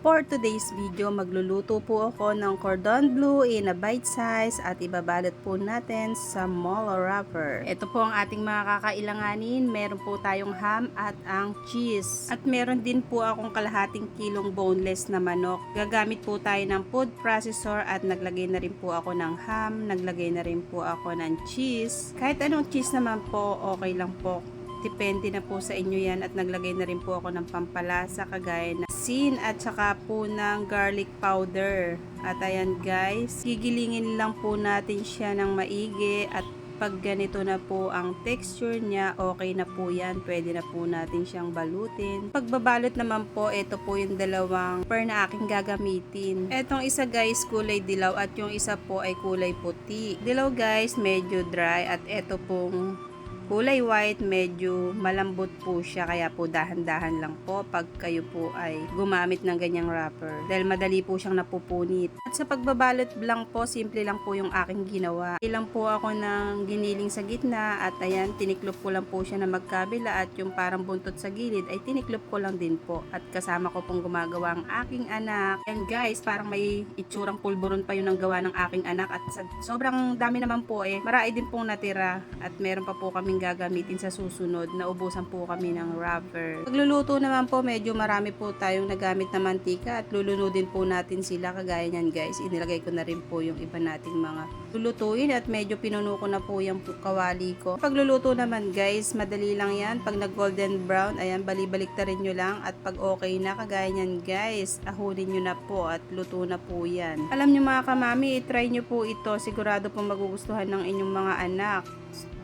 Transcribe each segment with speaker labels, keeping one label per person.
Speaker 1: For today's video, magluluto po ako ng cordon bleu in a bite size at ibabalot po natin sa molo wrapper. Ito po ang ating mga kakailanganin. Meron po tayong ham at ang cheese. At meron din po akong kalahating kilong boneless na manok. Gagamit po tayo ng food processor at naglagay na rin po ako ng ham, naglagay na rin po ako ng cheese. Kahit anong cheese naman po, okay lang po. Depende na po sa inyo yan at naglagay na rin po ako ng pampalasa kagaya na asin at saka po ng garlic powder. At ayan guys, gigilingin lang po natin siya ng maigi at pag ganito na po ang texture niya, okay na po yan. Pwede na po natin siyang balutin. Pagbabalot naman po, ito po yung dalawang wrapper na aking gagamitin. Etong isa guys, kulay dilaw at yung isa po ay kulay puti. Dilaw guys, medyo dry at ito pong kulay white, medyo malambot po siya, kaya po dahan-dahan lang po pag kayo po ay gumamit ng ganyang wrapper dahil madali po siyang napupunit. At sa pagbabalot lang po, simple lang po yung aking ginawa. Ilang po ako ng giniling sa gitna at ayan, tiniklop ko lang po siya na magkabila at yung parang buntot sa gilid ay tiniklop ko lang din po at kasama ko pong gumagawa ang aking anak. Yan guys, parang may itsurang pulburon pa yun ang gawa ng aking anak at sobrang dami naman po marami din pong natira at meron pa po kami gagamitin sa susunod. Naubusan po kami ng wrapper. Pagluluto naman po, medyo marami po tayong nagamit na mantika at lulunodin po natin sila kagaya niyan guys. Inilagay ko na rin po yung iba nating mga lulutuin at medyo pinuno ko na po yung kawali ko. Pagluluto naman guys, madali lang yan. Pag nag golden brown, ayan, balibaliktarin nyo lang at pag okay na kagaya niyan guys, ahunin nyo na po at luto na po yan. Alam nyo mga kamami, try nyo po ito. Sigurado po magugustuhan ng inyong mga anak.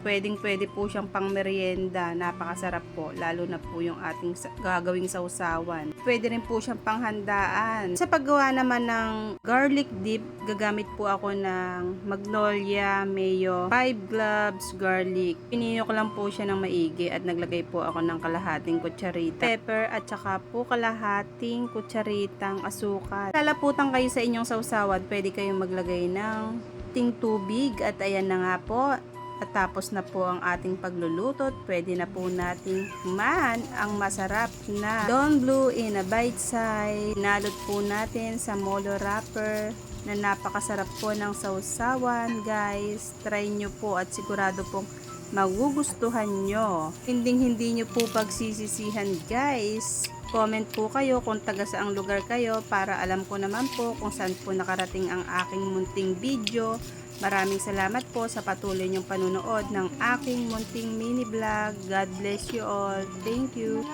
Speaker 1: Pwede po siyang pang merienda, napakasarap po, lalo na po yung ating gagawing sausawan. Pwede rin po siyang panghandaan. Sa paggawa naman ng garlic dip, gagamit po ako ng magnolia, mayo, 5 cloves garlic. Pinino ko lang po siya ng maigi at naglagay po ako ng kalahating kutsarita pepper at saka po kalahating kutsaritang asukal. Lalaputan kayo sa inyong sausawan, pwede kayong maglagay ng ting tubig at ayan na nga po. At tapos na po ang ating pagluluto, pwede na po nating man ang masarap na cordon bleu in a bite size. Nalot po natin sa molo wrapper na napakasarap po ng sausawan guys. Try nyo po at sigurado pong magugustuhan nyo. Hindi nyo po pagsisisihan guys. Comment po kayo kung taga saang lugar kayo para alam ko naman po kung saan po nakarating ang aking munting video. Maraming salamat po sa patuloy niyong panunood ng aking munting mini vlog. God bless you all. Thank you.